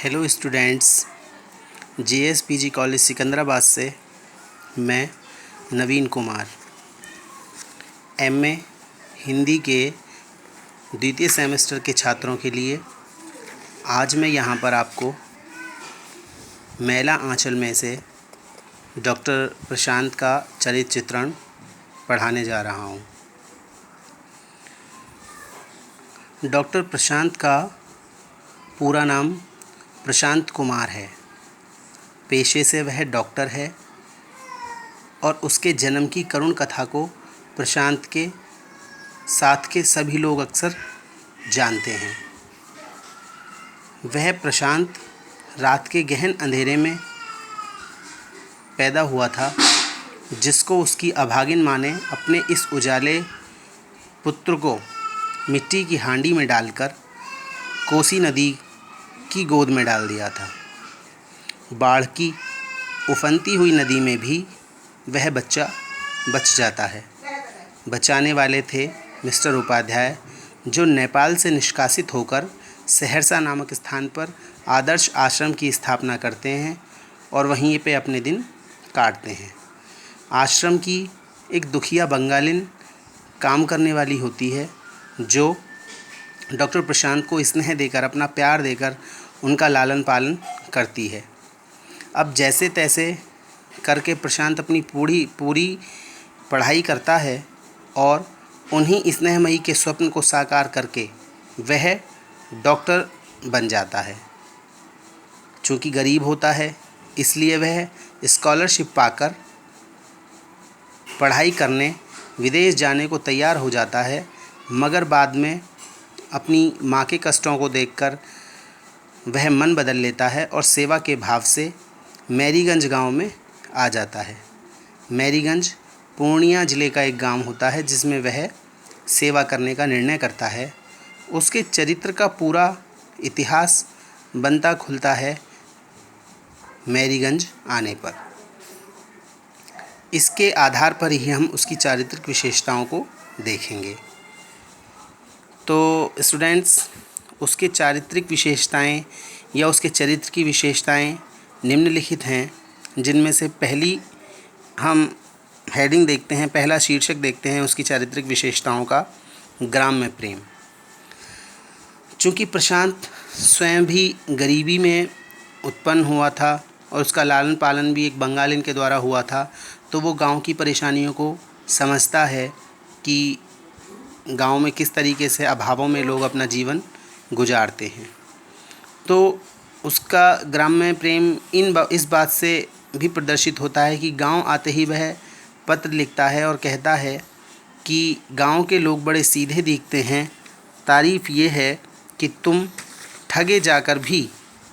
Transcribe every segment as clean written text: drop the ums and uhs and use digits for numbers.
Hello students, JSPG college Secunderabad से मैं नवीन Kumar MA Hindi के द्वितीय सेमेस्टर के छात्रों के लिए आज मैं यहाँ पर आपको मैला आंचल में से डॉक्टर प्रशांत का चरित्र चित्रण पढ़ाने जा रहा हूँ। डॉक्टर प्रशांत का पूरा नाम प्रशांत कुमार है। पेशे से वह डॉक्टर है और उसके जन्म की करुण कथा को प्रशांत के साथ के सभी लोग अक्सर जानते हैं। वह प्रशांत रात के गहन अंधेरे में पैदा हुआ था, जिसको उसकी अभागिन माँ ने अपने इस उजाले पुत्र को मिट्टी की हांडी में डालकर कोसी नदी की गोद में डाल दिया था। बाढ़ की उफनती हुई नदी में भी वह बच्चा बच जाता है। बचाने वाले थे मिस्टर उपाध्याय, जो नेपाल से निष्कासित होकर सहरसा नामक स्थान पर आदर्श आश्रम की स्थापना करते हैं और वहीं पे अपने दिन काटते हैं। आश्रम की एक दुखिया बंगालिन काम करने वाली होती है, जो डॉक्टर प्रशांत को स्नेह देकर, अपना प्यार देकर उनका लालन पालन करती है। अब जैसे तैसे करके प्रशांत अपनी पूरी पढ़ाई करता है और उन्हीं स्नेहमयी के स्वप्न को साकार करके वह डॉक्टर बन जाता है। चूँकि गरीब होता है, इसलिए वह स्कॉलरशिप पाकर पढ़ाई करने विदेश जाने को तैयार हो जाता है, मगर बाद में अपनी माँ के कष्टों को देखकर वह मन बदल लेता है और सेवा के भाव से मैरीगंज गांव में आ जाता है। मैरीगंज पूर्णिया ज़िले का एक गांव होता है, जिसमें वह सेवा करने का निर्णय करता है। उसके चरित्र का पूरा इतिहास बनता खुलता है मैरीगंज आने पर। इसके आधार पर ही हम उसकी चारित्रिक विशेषताओं को देखेंगे। तो स्टूडेंट्स, उसके चारित्रिक विशेषताएं या उसके चरित्र की विशेषताएं निम्नलिखित हैं, जिनमें से पहली हम हेडिंग देखते हैं, पहला शीर्षक देखते हैं उसकी चारित्रिक विशेषताओं का, ग्राम्य प्रेम। चूँकि प्रशांत स्वयं भी गरीबी में उत्पन्न हुआ था और उसका लालन पालन भी एक बंगालिन के द्वारा हुआ था, तो वो गांव की परेशानियों को समझता है कि गांव में किस तरीके से अभावों में लोग अपना जीवन गुजारते हैं। तो उसका ग्राम्य प्रेम इस बात से भी प्रदर्शित होता है कि गांव आते ही वह पत्र लिखता है और कहता है कि गांव के लोग बड़े सीधे दिखते हैं। तारीफ़ ये है कि तुम ठगे जाकर भी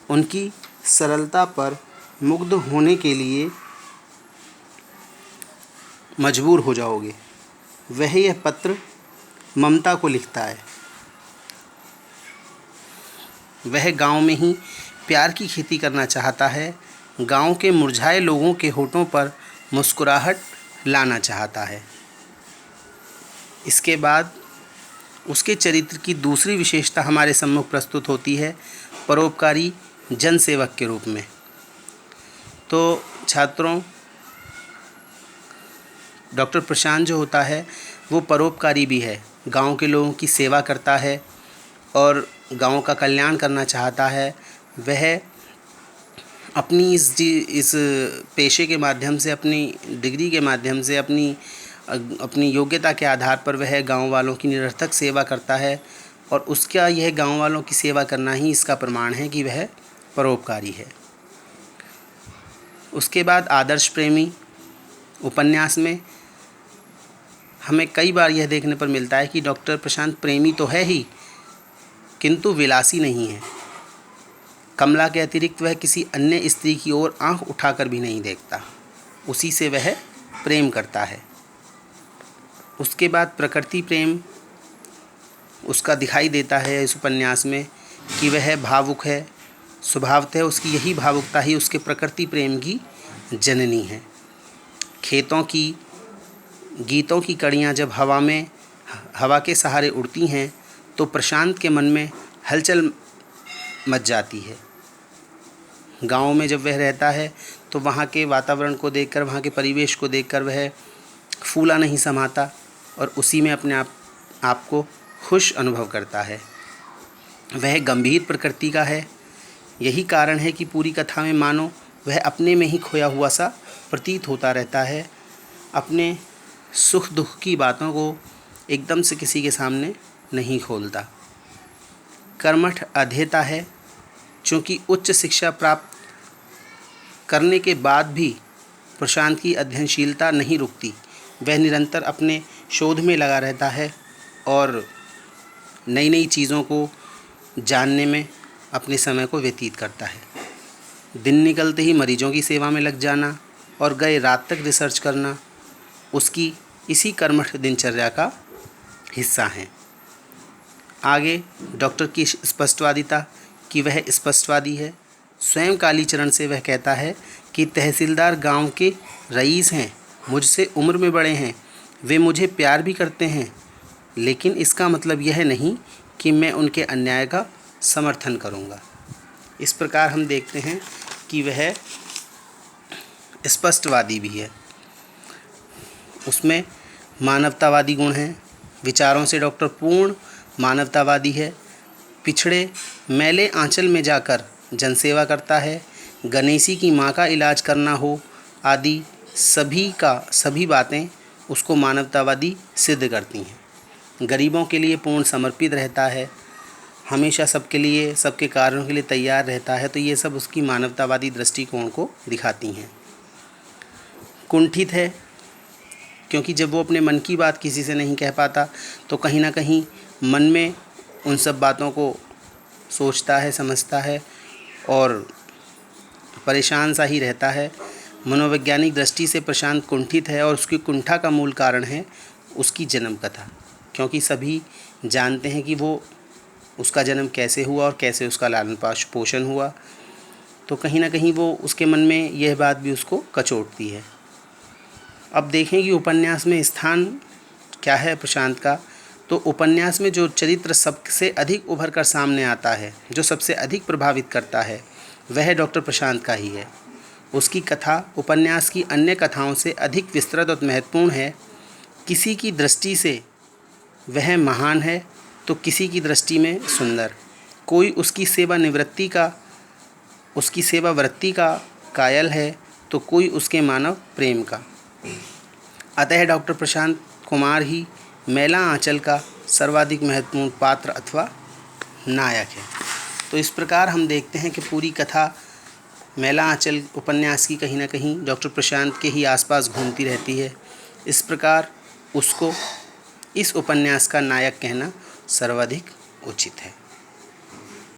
उनकी सरलता पर मुग्ध होने के लिए मजबूर हो जाओगे। वह यह पत्र ममता को लिखता है। वह गांव में ही प्यार की खेती करना चाहता है, गांव के मुरझाए लोगों के होठों पर मुस्कुराहट लाना चाहता है। इसके बाद उसके चरित्र की दूसरी विशेषता हमारे सम्मुख प्रस्तुत होती है परोपकारी जनसेवक के रूप में। तो छात्रों, डॉक्टर प्रशांत जो होता है वो परोपकारी भी है, गांव के लोगों की सेवा करता है और गांव का कल्याण करना चाहता है। वह अपनी इस पेशे के माध्यम से, अपनी डिग्री के माध्यम से, अपनी योग्यता के आधार पर वह गांव वालों की निरर्थक सेवा करता है और उसका यह गांव वालों की सेवा करना ही इसका प्रमाण है कि वह परोपकारी है। उसके बाद आदर्श प्रेमी। उपन्यास में हमें कई बार यह देखने पर मिलता है कि डॉक्टर प्रशांत प्रेमी तो है ही, किंतु विलासी नहीं है। कमला के अतिरिक्त वह किसी अन्य स्त्री की ओर आंख उठाकर भी नहीं देखता, उसी से वह प्रेम करता है। उसके बाद प्रकृति प्रेम उसका दिखाई देता है इस उपन्यास में कि वह भावुक है। स्वभावतः उसकी यही भावुकता ही उसके प्रकृति प्रेम की जननी है। खेतों की गीतों की कड़ियाँ जब हवा के सहारे उड़ती हैं, तो प्रशांत के मन में हलचल मच जाती है। गाँव में जब वह रहता है तो वहाँ के वातावरण को देखकर, वहाँ के परिवेश को देखकर वह फूला नहीं समाता और उसी में अपने आप को खुश अनुभव करता है। वह गंभीर प्रकृति का है। यही कारण है कि पूरी कथा में मानो वह अपने में ही खोया हुआ सा प्रतीत होता रहता है। अपने सुख दुख की बातों को एकदम से किसी के सामने नहीं खोलता। कर्मठ अध्येता है। चूँकि उच्च शिक्षा प्राप्त करने के बाद भी प्रशांत की अध्ययनशीलता नहीं रुकती। वह निरंतर अपने शोध में लगा रहता है और नई नई चीज़ों को जानने में अपने समय को व्यतीत करता है। दिन निकलते ही मरीजों की सेवा में लग जाना और गए रात तक रिसर्च करना उसकी इसी कर्मठ दिनचर्या का हिस्सा है। आगे डॉक्टर की स्पष्टवादिता कि वह स्पष्टवादी है। स्वयं कालीचरण से वह कहता है कि तहसीलदार गांव के रईस हैं, मुझसे उम्र में बड़े हैं, वे मुझे प्यार भी करते हैं, लेकिन इसका मतलब यह नहीं कि मैं उनके अन्याय का समर्थन करूंगा। इस प्रकार हम देखते हैं कि वह स्पष्टवादी भी है। उसमें मानवतावादी गुण हैं। विचारों से डॉक्टर पूर्ण मानवतावादी है। पिछड़े मैले आंचल में जाकर जनसेवा करता है। गणेशी की माँ का इलाज करना हो आदि सभी बातें उसको मानवतावादी सिद्ध करती हैं। गरीबों के लिए पूर्ण समर्पित रहता है। हमेशा सबके लिए, सबके कार्यों के लिए तैयार रहता है। तो ये सब उसकी मानवतावादी दृष्टिकोण को दिखाती हैं। कुंठित है, क्योंकि जब वो अपने मन की बात किसी से नहीं कह पाता तो कहीं ना कहीं मन में उन सब बातों को सोचता है, समझता है और परेशान सा ही रहता है। मनोवैज्ञानिक दृष्टि से प्रशांत कुंठित है और उसकी कुंठा का मूल कारण है उसकी जन्म कथा, क्योंकि सभी जानते हैं कि वो उसका जन्म कैसे हुआ और कैसे उसका लालन पोषण हुआ। तो कहीं ना कहीं वो उसके मन में यह बात भी उसको कचोटती है। अब देखें कि उपन्यास में स्थान क्या है प्रशांत का। तो उपन्यास में जो चरित्र सबसे अधिक उभर कर सामने आता है, जो सबसे अधिक प्रभावित करता है, वह डॉक्टर प्रशांत का ही है। उसकी कथा उपन्यास की अन्य कथाओं से अधिक विस्तृत और महत्वपूर्ण है। किसी की दृष्टि से वह महान है तो किसी की दृष्टि में सुंदर। कोई उसकी सेवावृत्ति का कायल है तो कोई उसके मानव प्रेम का। अतः डॉक्टर प्रशांत कुमार ही मैला आंचल का सर्वाधिक महत्वपूर्ण पात्र अथवा नायक है। तो इस प्रकार हम देखते हैं कि पूरी कथा मैला आंचल उपन्यास की कहीं ना कहीं डॉक्टर प्रशांत के ही आसपास घूमती रहती है। इस प्रकार उसको इस उपन्यास का नायक कहना सर्वाधिक उचित है।